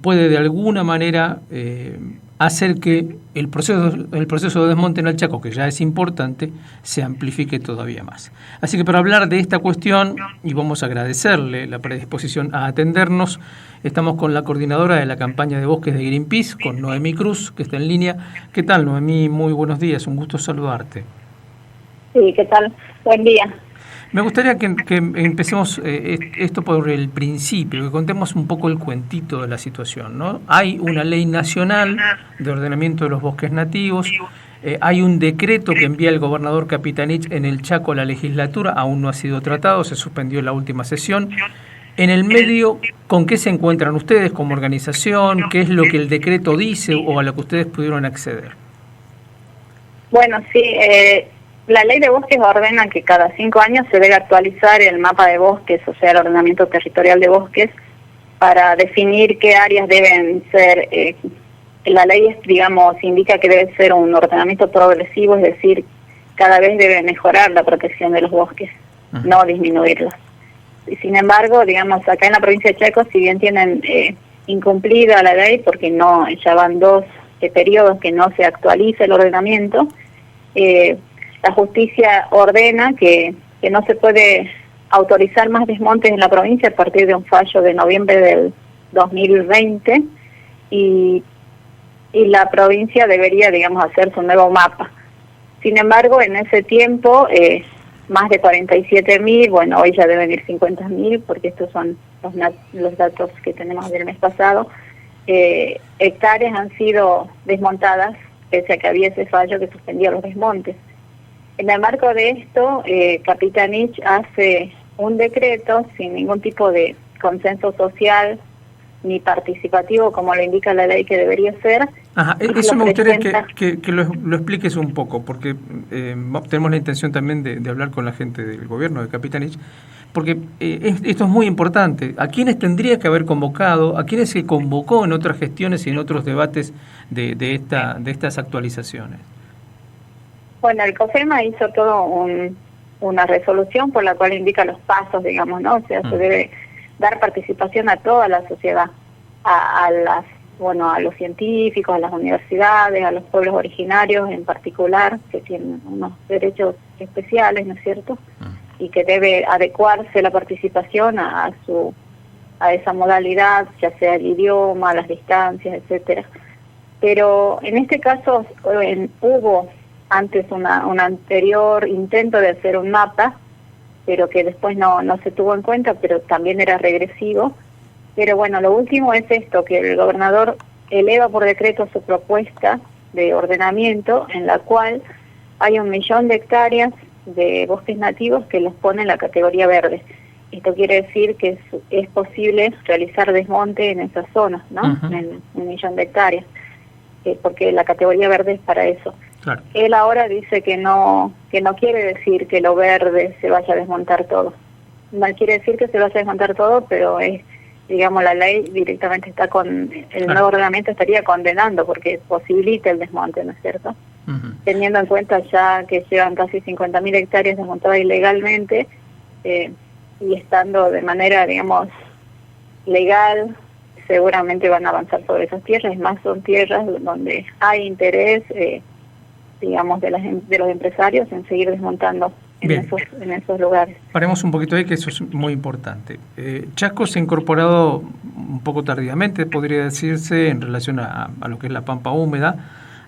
puede de alguna manera hacer que el proceso de desmonte en el Chaco, que ya es importante, se amplifique todavía más. Así que para hablar de esta cuestión, y vamos a agradecerle la predisposición a atendernos, estamos con la coordinadora de la campaña de bosques de Greenpeace, con Noemí Cruz, que está en línea. ¿Qué tal, Noemí? Muy buenos días, un gusto saludarte. Sí, ¿qué tal? Buen día. Me gustaría que empecemos esto por el principio, que contemos un poco el cuentito de la situación, ¿no? Hay una ley nacional de ordenamiento de los bosques nativos, hay un decreto que envía el gobernador Capitanich en el Chaco a la legislatura, aún no ha sido tratado, se suspendió en la última sesión. En el medio, ¿con qué se encuentran ustedes como organización? ¿Qué es lo que el decreto dice o a lo que ustedes pudieron acceder? Bueno, sí, la ley de bosques ordena que cada 5 años se debe actualizar el mapa de bosques, o sea, el ordenamiento territorial de bosques, para definir qué áreas deben ser. La ley, digamos, indica que debe ser un ordenamiento progresivo, es decir, cada vez debe mejorar la protección de los bosques, no disminuirlos. Y sin embargo, digamos, acá en la provincia de Chaco, si bien tienen incumplida la ley, porque no ya van 2 periodos que no se actualiza el ordenamiento, la justicia ordena que no se puede autorizar más desmontes en la provincia a partir de un fallo de noviembre del 2020 y la provincia debería, digamos, hacer su nuevo mapa. Sin embargo, en ese tiempo, más de 47.000, bueno, hoy ya deben ir 50.000, porque estos son los datos que tenemos del mes pasado, hectáreas han sido desmontadas, pese a que había ese fallo que suspendía los desmontes. En el marco de esto, Capitanich hace un decreto sin ningún tipo de consenso social ni participativo, como lo indica la ley que debería ser. Ajá, eso me gustaría que lo expliques un poco, porque tenemos la intención también de hablar con la gente del gobierno de Capitanich, porque esto es muy importante. ¿A quiénes tendría que haber convocado? ¿A quiénes se convocó en otras gestiones y en otros debates de estas actualizaciones? Bueno, el COFEMA hizo todo una resolución por la cual indica los pasos, digamos, ¿no? O sea, se debe dar participación a toda la sociedad, a los científicos, a las universidades, a los pueblos originarios en particular, que tienen unos derechos especiales, ¿no es cierto? Y que debe adecuarse la participación a esa modalidad, ya sea el idioma, las distancias, etcétera. Pero en este caso hubo antes un anterior intento de hacer un mapa, pero que después no se tuvo en cuenta, pero también era regresivo. Pero bueno, lo último es esto, que el gobernador eleva por decreto su propuesta de ordenamiento, en la cual hay 1 millón de hectáreas de bosques nativos que los pone en la categoría verde. Esto quiere decir que es posible realizar desmonte en esas zonas, ¿no? En 1 millón de hectáreas, porque la categoría verde es para eso. Claro. Él ahora dice que no quiere decir que lo verde se vaya a desmontar todo. No quiere decir que se vaya a desmontar todo, pero digamos, la ley directamente está el nuevo ordenamiento estaría condenando, porque posibilita el desmonte, ¿no es cierto? Teniendo en cuenta ya que llevan casi 50.000 hectáreas desmontadas ilegalmente, y estando de manera, digamos, legal, seguramente van a avanzar sobre esas tierras. Es más, son tierras donde hay interés, digamos, de los empresarios en seguir desmontando en esos lugares. Paremos un poquito ahí, que eso es muy importante. Chaco se ha incorporado un poco tardíamente, podría decirse, en relación a lo que es la pampa húmeda,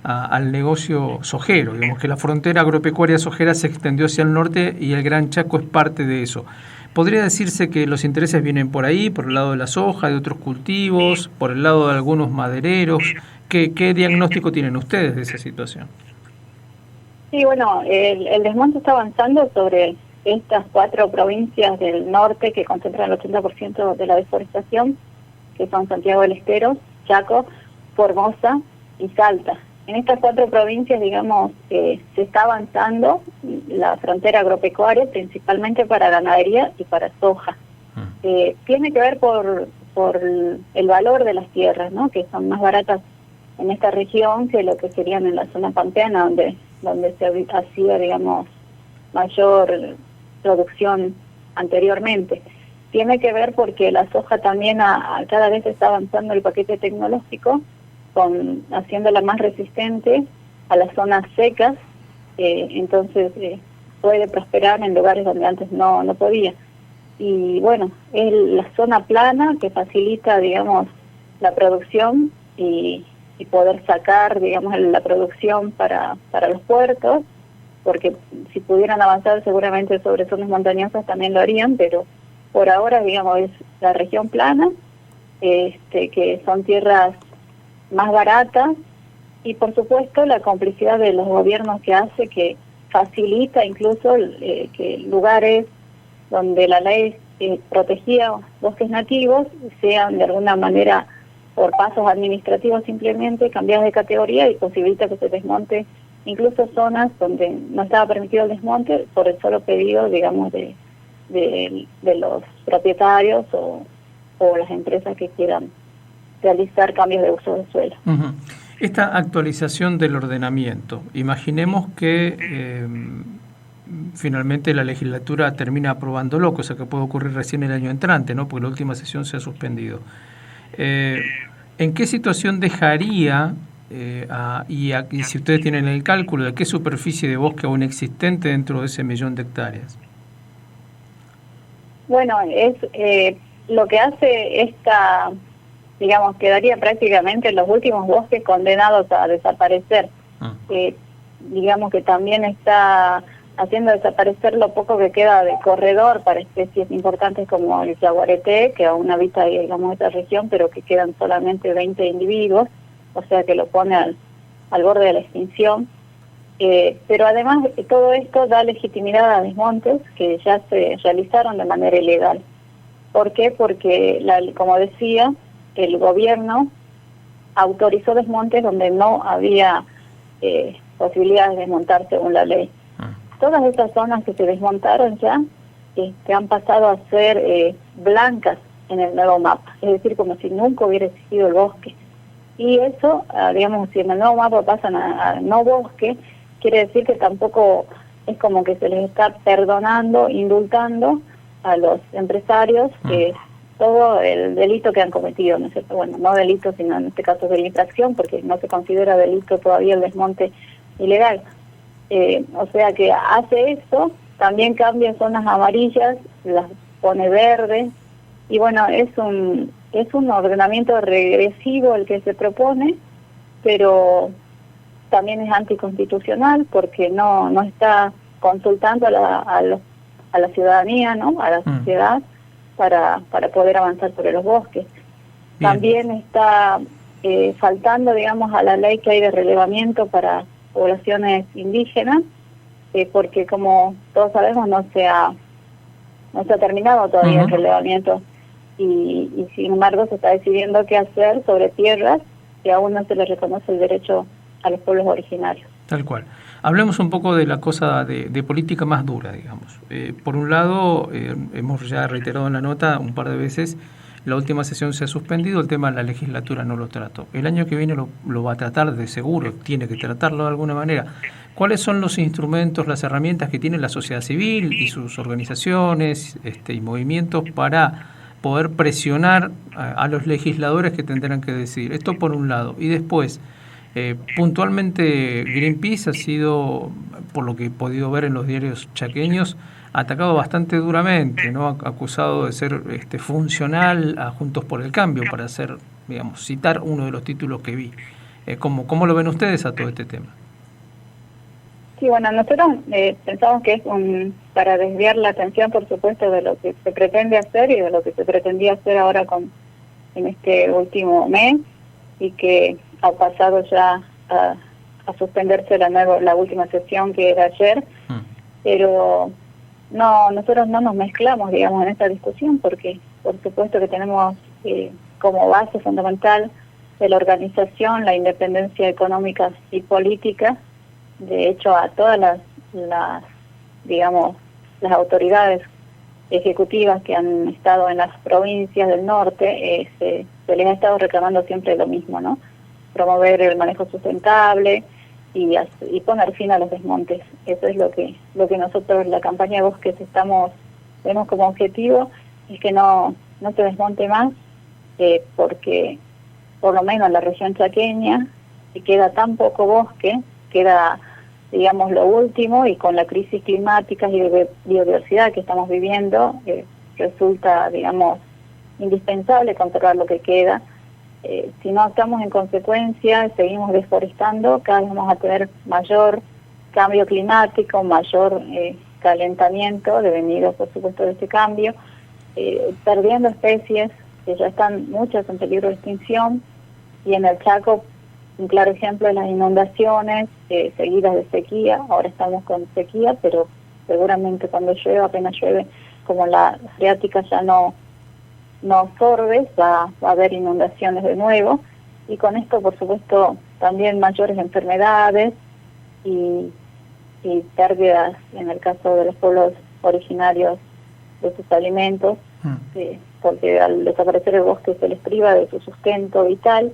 al negocio sojero. Digamos que la frontera agropecuaria sojera se extendió hacia el norte y el Gran Chaco es parte de eso. ¿Podría decirse que los intereses vienen por ahí, por el lado de la soja, de otros cultivos, por el lado de algunos madereros? ¿Qué diagnóstico tienen ustedes de esa situación? Sí, bueno, el desmonte está avanzando sobre estas 4 provincias del norte que concentran el 80% de la deforestación, que son Santiago del Estero, Chaco, Formosa y Salta. En estas 4 provincias, digamos, se está avanzando la frontera agropecuaria, principalmente para ganadería y para soja. Tiene que ver por el valor de las tierras, ¿no? Que son más baratas en esta región que lo que serían en la zona pampeana, donde se hacía, digamos, mayor producción anteriormente. tiene que ver porque la soja también cada vez está avanzando el paquete tecnológico, haciéndola más resistente a las zonas secas, entonces puede prosperar en lugares donde antes no podía. Y bueno, es la zona plana que facilita, digamos, la producción y poder sacar, digamos, la producción para los puertos, porque si pudieran avanzar seguramente sobre zonas montañosas también lo harían, pero por ahora, digamos, es la región plana, que son tierras más baratas, y por supuesto la complicidad de los gobiernos que hace que facilita incluso que lugares donde la ley protegía bosques nativos sean de alguna manera por pasos administrativos simplemente cambiados de categoría, y posibilita que se desmonte incluso zonas donde no estaba permitido el desmonte por el solo pedido, digamos, de los propietarios o las empresas que quieran realizar cambios de uso del suelo. Uh-huh. Esta actualización del ordenamiento, imaginemos que finalmente la legislatura termina aprobándolo, cosa que puede ocurrir recién el año entrante, ¿no? Porque la última sesión se ha suspendido. ¿En qué situación dejaría, y si ustedes tienen el cálculo, de qué superficie de bosque aún existente dentro de ese 1.000.000 de hectáreas? Bueno, es lo que hace esta, digamos, quedaría prácticamente los últimos bosques condenados a desaparecer. Digamos que también está haciendo desaparecer lo poco que queda de corredor para especies importantes como el jaguareté, que aún habita, digamos, esta región, pero que quedan solamente 20 individuos, o sea que lo pone al borde de la extinción. Pero además todo esto da legitimidad a desmontes que ya se realizaron de manera ilegal. ¿Por qué? Porque, como decía, el gobierno autorizó desmontes donde no había posibilidades de desmontar según la ley. Todas estas zonas que se desmontaron ya han pasado a ser blancas en el nuevo mapa, es decir, como si nunca hubiera existido el bosque. Y eso, digamos, si en el nuevo mapa pasan a no bosque, quiere decir que tampoco es como que se les está perdonando, indultando a los empresarios todo el delito que han cometido, ¿no es cierto? Bueno, no delito, sino en este caso de infracción, porque no se considera delito todavía el desmonte ilegal. O sea que hace eso, también cambia zonas amarillas, las pone verdes, y bueno, es un ordenamiento regresivo el que se propone, pero también es anticonstitucional porque no está consultando a la ciudadanía, ¿no? A la sociedad para poder avanzar sobre los bosques. Bien. También está faltando, digamos, a la ley que hay de relevamiento para poblaciones indígenas, porque como todos sabemos no se ha terminado todavía el relevamiento y sin embargo se está decidiendo qué hacer sobre tierras que aún no se les reconoce el derecho a los pueblos originarios. Tal cual. Hablemos un poco de la cosa de política más dura, digamos. Por un lado, hemos ya reiterado en la nota un par de veces, la última sesión se ha suspendido, el tema de la legislatura no lo trató. El año que viene lo va a tratar de seguro, tiene que tratarlo de alguna manera. ¿Cuáles son los instrumentos, las herramientas que tiene la sociedad civil y sus organizaciones y movimientos para poder presionar a los legisladores que tendrán que decidir? Esto por un lado. Y después, puntualmente Greenpeace ha sido, por lo que he podido ver en los diarios chaqueños, atacado bastante duramente, ¿no? Acusado de ser funcional a Juntos por el Cambio, para hacer, digamos, citar uno de los títulos que vi. ¿Cómo lo ven ustedes a todo este tema? Sí, bueno, nosotros pensamos que es para desviar la atención, por supuesto, de lo que se pretende hacer y de lo que se pretendía hacer ahora en este último mes, y que ha pasado ya a suspenderse la última sesión, que era ayer, pero nosotros no nos mezclamos, digamos, en esta discusión, porque por supuesto que tenemos como base fundamental de la organización la independencia económica y política. De hecho, a todas las digamos, las autoridades ejecutivas que han estado en las provincias del norte, se les ha estado reclamando siempre lo mismo, ¿no? Promover el manejo sustentable y poner fin a los desmontes. Eso es lo que nosotros, la campaña de bosques, vemos como objetivo, es que no se desmonte más, porque por lo menos en la región chaqueña queda tan poco bosque, queda, digamos, lo último, y con la crisis climática y de biodiversidad que estamos viviendo, resulta, digamos, indispensable conservar lo que queda. Si no actuamos en consecuencia, seguimos deforestando, cada vez vamos a tener mayor cambio climático, mayor calentamiento devenido, por supuesto, de este cambio, perdiendo especies que ya están muchas en peligro de extinción, y en el Chaco un claro ejemplo es las inundaciones seguidas de sequía. Ahora estamos con sequía, pero seguramente cuando llueva, apenas llueve, como la freática ya no absorbe, va a haber inundaciones de nuevo, y con esto, por supuesto, también mayores enfermedades y pérdidas en el caso de los pueblos originarios de sus alimentos, porque al desaparecer el bosque se les priva de su sustento vital.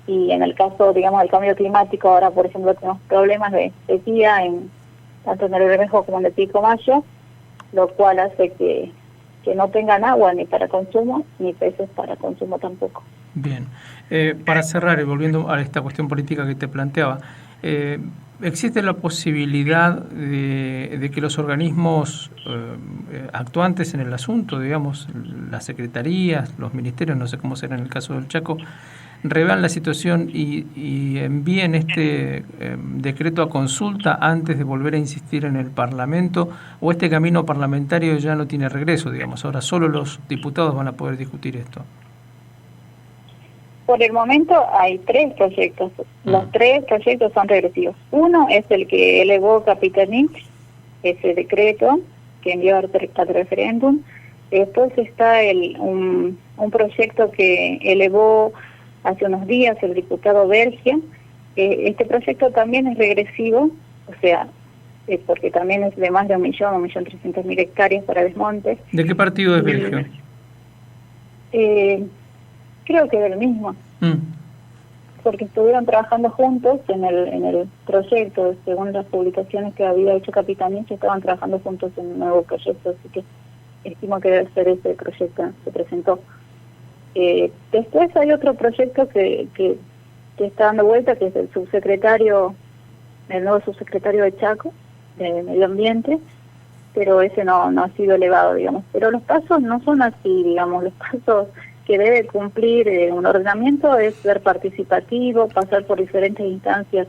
Y en el caso, digamos, del cambio climático, ahora, por ejemplo, tenemos problemas de sequía tanto en el Bermejo como en el Pilcomayo, lo cual hace que no tengan agua ni para consumo, ni peces para consumo tampoco. Bien. Para cerrar, y volviendo a esta cuestión política que te planteaba, ¿existe la posibilidad de que los organismos actuantes en el asunto, digamos, las secretarías, los ministerios, no sé cómo será en el caso del Chaco, revean la situación y envíen este decreto a consulta antes de volver a insistir en el Parlamento, o este camino parlamentario ya no tiene regreso, digamos, ahora solo los diputados van a poder discutir esto? Por el momento hay 3 proyectos. Los 3 proyectos son regresivos. Uno es el que elevó Capitanich, ese decreto que envió al referéndum. Después está un proyecto que elevó hace unos días el diputado Bergia. Este proyecto también es regresivo, o sea, porque también es de más de 1.300.000 hectáreas para desmontes. ¿De qué partido es Bergia? Creo que del mismo, porque estuvieron trabajando juntos en el proyecto. Según las publicaciones que había hecho Capitanich, estaban trabajando juntos en un nuevo proyecto, así que estimo que debe ser ese proyecto que se presentó. Después hay otro proyecto que está dando vuelta, que es el nuevo subsecretario de Chaco, de Medio Ambiente, pero ese no ha sido elevado, digamos. Pero los pasos no son así, digamos. Los pasos que debe cumplir un ordenamiento es ser participativo, pasar por diferentes instancias,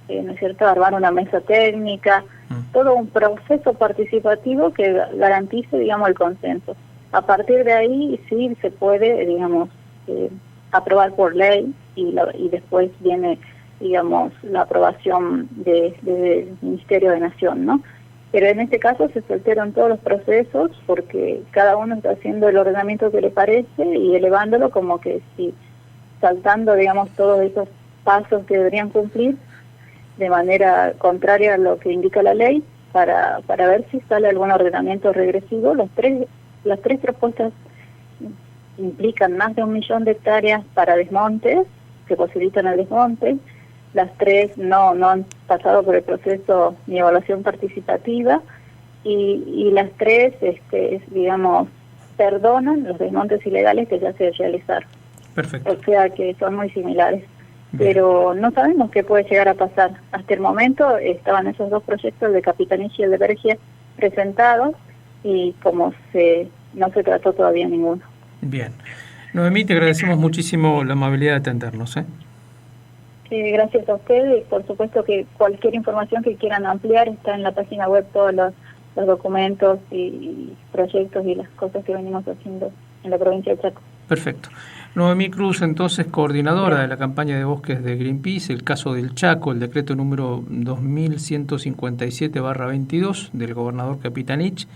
¿no es cierto?, armar una mesa técnica, todo un proceso participativo que garantice, digamos, el consenso. A partir de ahí sí se puede, digamos, aprobar por ley, y después viene, digamos, la aprobación del Ministerio de Nación, ¿no? Pero en este caso se saltaron todos los procesos, porque cada uno está haciendo el ordenamiento que le parece y elevándolo, como que sí, saltando, digamos, todos esos pasos que deberían cumplir de manera contraria a lo que indica la ley, para ver si sale algún ordenamiento regresivo. Las tres propuestas implican más de 1 millón de hectáreas para desmontes, que posibilitan el desmonte. Las 3 no han pasado por el proceso ni evaluación participativa, y las 3, digamos, perdonan los desmontes ilegales que ya se realizaron. Perfecto. O sea que son muy similares. Bien. Pero no sabemos qué puede llegar a pasar. Hasta el momento estaban esos 2 proyectos, el de Capitanich y el de Bergia, presentados, y como no se trató todavía ninguno. Bien. Noemí, te agradecemos muchísimo la amabilidad de atendernos. Gracias a ustedes, y por supuesto que cualquier información que quieran ampliar está en la página web, todos los documentos y proyectos y las cosas que venimos haciendo en la provincia de Chaco. Perfecto. Noemí Cruz, entonces, coordinadora de la campaña de bosques de Greenpeace, el caso del Chaco, el decreto número 2157/22 del gobernador Capitanich,